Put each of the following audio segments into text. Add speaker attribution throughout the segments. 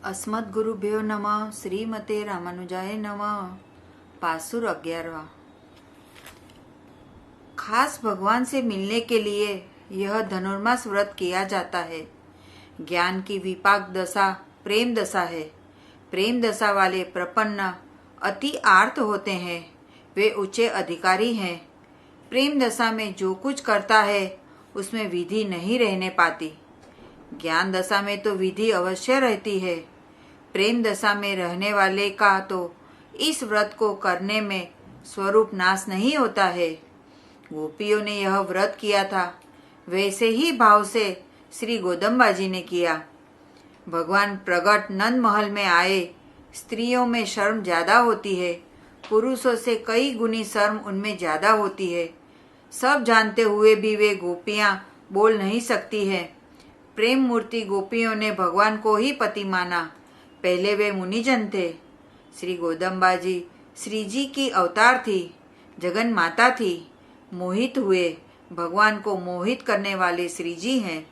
Speaker 1: अस्मद्गुरुभ्यो नमः। श्रीमते रामानुजाय नमः। पासुर 11वां। खास भगवान से मिलने के लिए यह धनुर्मास व्रत किया जाता है। ज्ञान की विपाक दशा प्रेम दशा है। प्रेम दशा वाले प्रपन्न अति आर्त होते हैं, वे ऊंचे अधिकारी हैं। प्रेम दशा में जो कुछ करता है उसमें विधि नहीं रहने पाती। ज्ञान दशा में तो विधि अवश्य रहती है। प्रेम दशा में रहने वाले का तो इस व्रत को करने में स्वरूप नाश नहीं होता है। गोपियों ने यह व्रत किया था, वैसे ही भाव से श्री गोदम्बा जी ने किया। भगवान प्रगट नंद महल में आए। स्त्रियों में शर्म ज्यादा होती है, पुरुषों से कई गुनी शर्म उनमें ज्यादा होती है। सब जानते हुए भी वे गोपियां बोल नहीं सकती है। प्रेम मूर्ति गोपियों ने भगवान को ही पति माना। पहले वे मुनिजन थे। श्री गोदम्बा जी श्री जी की अवतार थी, जगन माता थी। मोहित हुए। भगवान को मोहित करने वाले श्री जी हैं।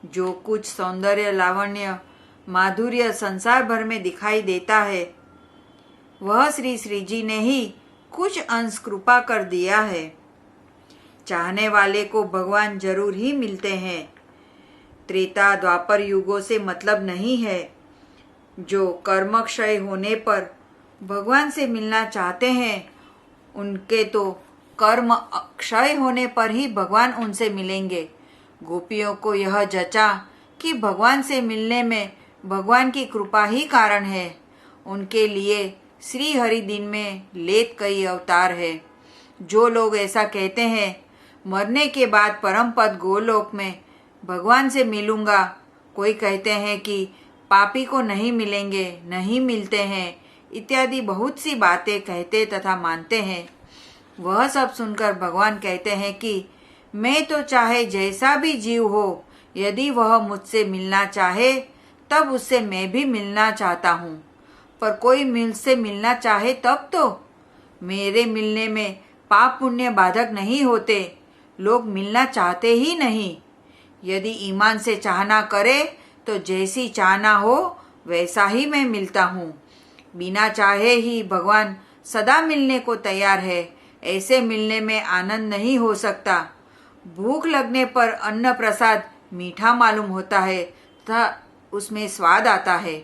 Speaker 1: जो कुछ सौंदर्य लावण्य माधुर्य संसार भर में दिखाई देता है, वह श्री जी ने ही कुछ अंश कृपा कर दिया है। चाहने वाले को भगवान जरूर ही मिलते हैं। त्रेता द्वापर युगों से मतलब नहीं है। जो कर्मक्षय होने पर भगवान से मिलना चाहते हैं, उनके तो कर्म क्षय होने पर ही भगवान उनसे मिलेंगे। गोपियों को यह जचा कि भगवान से मिलने में भगवान की कृपा ही कारण है। उनके लिए श्री हरि दिन में लेत कई अवतार है। जो लोग ऐसा कहते हैं, मरने के बाद परम पद गोलोक में भगवान से मिलूंगा, कोई कहते हैं कि पापी को नहीं मिलेंगे, नहीं मिलते हैं, इत्यादि बहुत सी बातें कहते तथा मानते हैं। वह सब सुनकर भगवान कहते हैं कि मैं तो चाहे जैसा भी जीव हो, यदि वह मुझसे मिलना चाहे तब उससे मैं भी मिलना चाहता हूँ। पर कोई मुझसे मिलना चाहे तब तो मेरे मिलने में पाप पुण्य बाधक नहीं होते। लोग मिलना चाहते ही नहीं। यदि ईमान से चाहना करे तो जैसी चाहना हो वैसा ही मैं मिलता हूँ। बिना चाहे ही भगवान सदा मिलने को तैयार है। ऐसे मिलने में आनंद नहीं हो सकता। भूख लगने पर अन्न प्रसाद मीठा मालूम होता है तथा उसमें स्वाद आता है।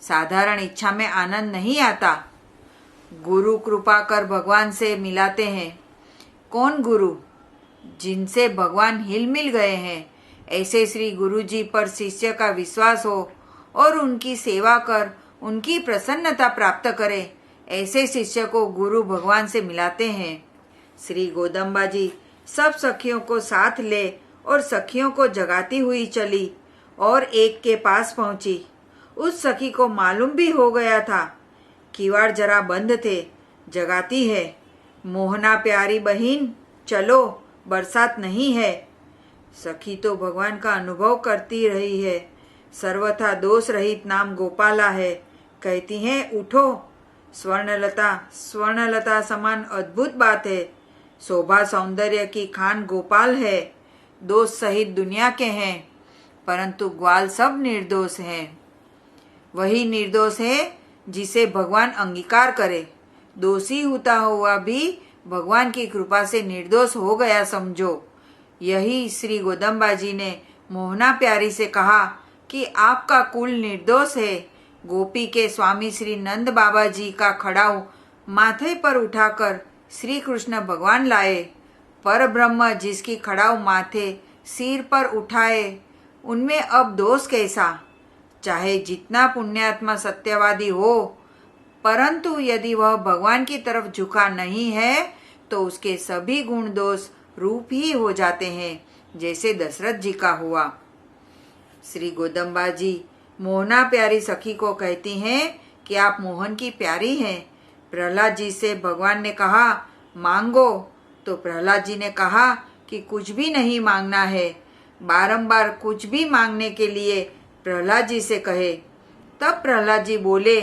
Speaker 1: साधारण इच्छा में आनंद नहीं आता। गुरु कृपा कर भगवान से मिलाते हैं। कौन गुरु? जिनसे भगवान हिल मिल गए हैं। ऐसे श्री गुरु जी पर शिष्य का विश्वास हो और उनकी सेवा कर उनकी प्रसन्नता प्राप्त करे, ऐसे शिष्य को गुरु भगवान से मिलाते हैं। श्री गोदम्बा जी सब सखियों को साथ ले और सखियों को जगाती हुई चली और एक के पास पहुंची। उस सखी को मालूम भी हो गया था, किवाड़ जरा बंद थे, जगाती है। मोहना प्यारी बहिन, चलो, बरसात नहीं है। सखी तो भगवान का अनुभव करती रही है। सर्वथा दोष रहित नाम गोपाला है। कहती हैं, उठो। स्वर्णलता समान अद्भुत बात है। शोभा सौंदर्य की खान गोपाल है। दोष सहित दुनिया के हैं, परंतु ग्वाल सब निर्दोष हैं। वही निर्दोष है जिसे भगवान अंगीकार करे। दोषी होता हुआ भी भगवान की कृपा से निर्दोष हो गया समझो। यही श्री गोदम्बा जी ने मोहना प्यारी से कहा कि आपका कुल निर्दोष है। गोपी के स्वामी श्री नंद बाबा जी का खड़ाऊ माथे पर उठाकर श्री कृष्ण भगवान लाए। पर ब्रह्म जिसकी खड़ाऊ माथे सिर पर उठाए, उनमें अब दोष कैसा? चाहे जितना पुण्यात्मा सत्यवादी हो, परंतु यदि वह भगवान की तरफ झुका नहीं है तो उसके सभी गुण दोष रूप ही हो जाते हैं, जैसे दशरथ जी का हुआ। श्री गोदम्बा जी मोहना प्यारी सखी को कहती हैं कि आप मोहन की प्यारी हैं। प्रहलाद जी से भगवान ने कहा, मांगो, तो प्रहलाद जी ने कहा कि कुछ भी नहीं मांगना है। बारंबार कुछ भी मांगने के लिए प्रहलाद जी से कहे। तब प्रहलाद जी बोले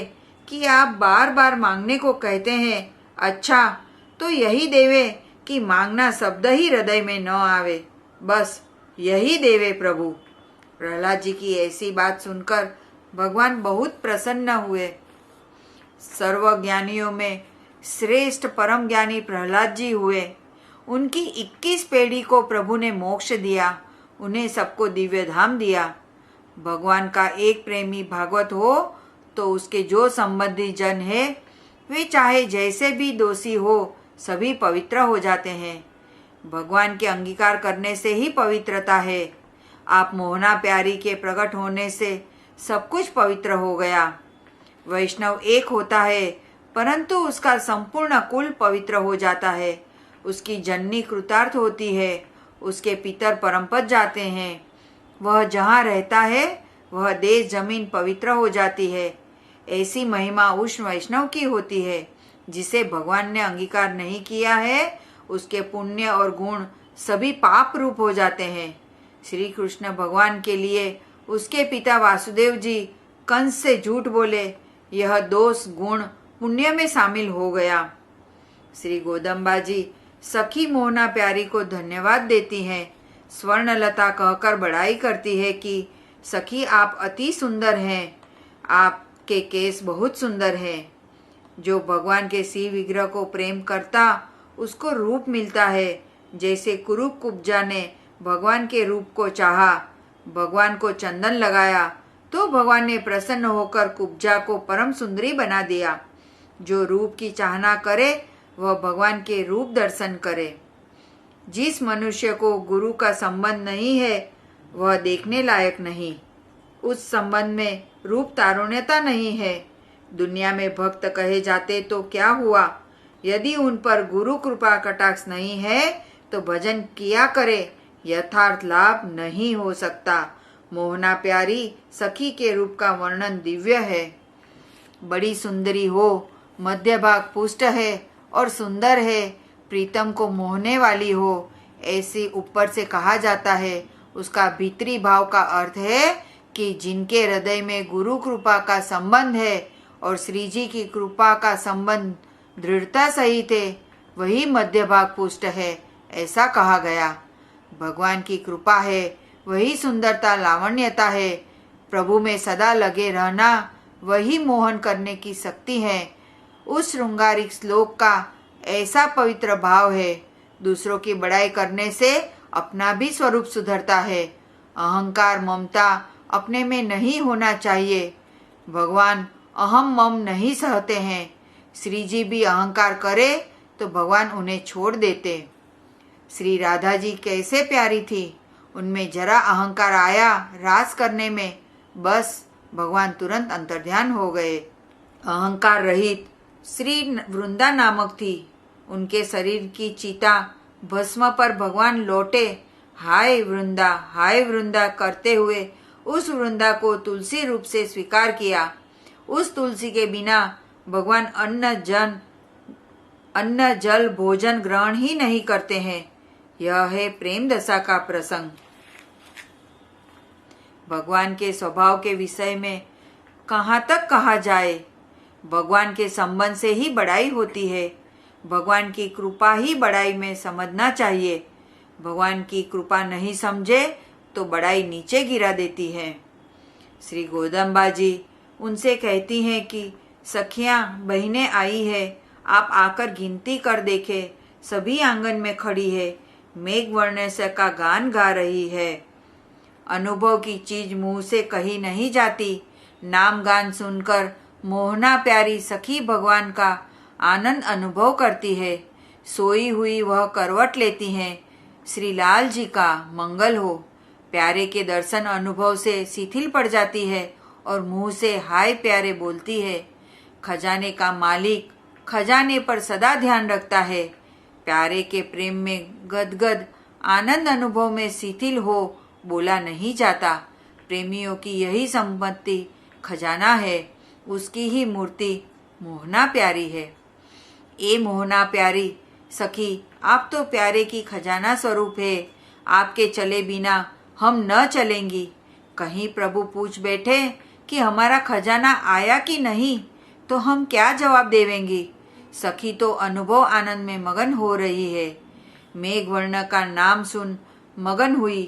Speaker 1: कि आप बार बार मांगने को कहते हैं, अच्छा तो यही देवे कि मांगना शब्द ही हृदय में न आवे, बस यही देवे प्रभु। प्रहलाद जी की ऐसी बात सुनकर भगवान बहुत प्रसन्न हुए। सर्वज्ञानियों में श्रेष्ठ परम ज्ञानी प्रहलाद जी हुए। उनकी 21 पीढ़ी को प्रभु ने मोक्ष दिया, उन्हें सबको दिव्य धाम दिया। भगवान का एक प्रेमी भागवत हो तो उसके जो संबंधी जन है वे चाहे जैसे भी दोषी हो सभी पवित्र हो जाते हैं। भगवान के अंगीकार करने से ही पवित्रता है। आप मोहना प्यारी के प्रकट होने से सब कुछ पवित्र हो गया। वैष्णव एक होता है परंतु उसका संपूर्ण कुल पवित्र हो जाता है। उसकी जननी कृतार्थ होती है, उसके पितर परमपद जाते हैं। वह जहाँ रहता है वह देश जमीन पवित्र हो जाती है। ऐसी महिमा उस वैष्णव की होती है। जिसे भगवान ने अंगीकार नहीं किया है उसके पुण्य और गुण सभी पाप रूप हो जाते हैं। श्री कृष्ण भगवान के लिए उसके पिता वासुदेव जी कंस से झूठ बोले, यह दोष गुण पुण्य में शामिल हो गया। श्री गोदम्बा जी सखी मोहना प्यारी को धन्यवाद देती हैं। स्वर्णलता कहकर बड़ाई करती है कि सखी आप अति सुंदर हैं, आपके केस बहुत सुंदर हैं। जो भगवान के शिव विग्रह को प्रेम करता उसको रूप मिलता है। जैसे कुरूप कुब्जा ने भगवान के रूप को चाहा, भगवान को चंदन लगाया तो भगवान ने प्रसन्न होकर कुब्जा को परम सुंदरी बना दिया। जो रूप की चाहना करे वह भगवान के रूप दर्शन करे। जिस मनुष्य को गुरु का संबंध नहीं है वह देखने लायक नहीं। उस संबंध में रूप तारुण्यता नहीं है। दुनिया में भक्त कहे जाते तो क्या हुआ, यदि उन पर गुरु कृपा कटाक्ष नहीं है तो भजन किया करे, यथार्थ लाभ नहीं हो सकता। मोहना प्यारी सखी के रूप का वर्णन दिव्य है। बड़ी सुंदरी हो, मध्य भाग पुष्ट है और सुंदर है, प्रीतम को मोहने वाली हो, ऐसे ऊपर से कहा जाता है। उसका भीतरी भाव का अर्थ है कि जिनके हृदय में गुरु कृपा का संबंध है और श्री जी की कृपा का संबंध दृढ़ता सहित है वही मध्य भाग पुष्ट है, ऐसा कहा गया। भगवान की कृपा है वही सुंदरता लावण्यता है। प्रभु में सदा लगे रहना वही मोहन करने की शक्ति है। उस श्रृंगारिक श्लोक का ऐसा पवित्र भाव है। दूसरों की बड़ाई करने से अपना भी स्वरूप सुधरता है। अहंकार ममता अपने में नहीं होना चाहिए। भगवान अहम मम नहीं सहते हैं। श्री जी भी अहंकार करे तो भगवान उन्हें छोड़ देते। श्री राधा जी कैसे प्यारी थी, उनमें जरा अहंकार आया रास करने में, बस भगवान तुरंत अंतर्ध्यान हो गए। अहंकार रहित श्री वृंदा नामक थी। उनके शरीर की चिता भस्म पर भगवान लौटे, हाय वृंदा करते हुए उस वृंदा को तुलसी रूप से स्वीकार किया। उस तुलसी के बिना भगवान अन्न जल भोजन ग्रहण ही नहीं करते हैं। यह है प्रेम दशा का प्रसंग। भगवान के स्वभाव के विषय में कहाँ तक कहा जाए। भगवान के संबंध से ही बड़ाई होती है। भगवान की कृपा ही बड़ाई में समझना चाहिए। भगवान की कृपा नहीं समझे तो बड़ाई नीचे गिरा देती है। श्री गोदम्बा जी उनसे कहती हैं कि सखियां बहनें आई है, आप आकर गिनती कर देखे, सभी आंगन में खड़ी है, मेघ वर्ण से का गान गा रही है। अनुभव की चीज मुंह से कही नहीं जाती। नाम गान सुनकर मोहना प्यारी सखी भगवान का आनंद अनुभव करती है। सोई हुई वह करवट लेती हैं। श्री लाल जी का मंगल हो। प्यारे के दर्शन अनुभव से शिथिल पड़ जाती है और मुंह से हाय प्यारे बोलती है। खजाने का मालिक खजाने पर सदा ध्यान रखता है। प्यारे के प्रेम में गदगद आनंद अनुभव में शिथिल हो बोला नहीं जाता। प्रेमियों की यही संपत्ति खजाना है, उसकी ही मूर्ति मोहना प्यारी है। ए मोहना प्यारी सखी, आप तो प्यारे की खजाना स्वरूप है। आपके चले बिना हम न चलेंगी। कहीं प्रभु पूछ बैठे कि हमारा खजाना आया कि नहीं तो हम क्या जवाब देवेंगी। सखी तो अनुभव आनंद में मगन हो रही है। मेघ वर्ण का नाम सुन मगन हुई।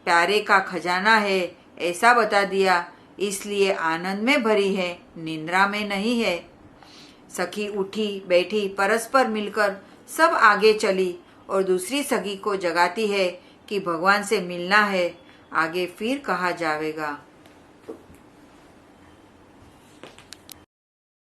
Speaker 1: प्यारे का खजाना है ऐसा बता दिया। इसलिए आनंद में भरी है, निद्रा में नहीं है। सखी उठी बैठी परस्पर मिलकर सब आगे चली और दूसरी सखी को जगाती है कि भगवान से मिलना है, आगे फिर कहा जाएगा।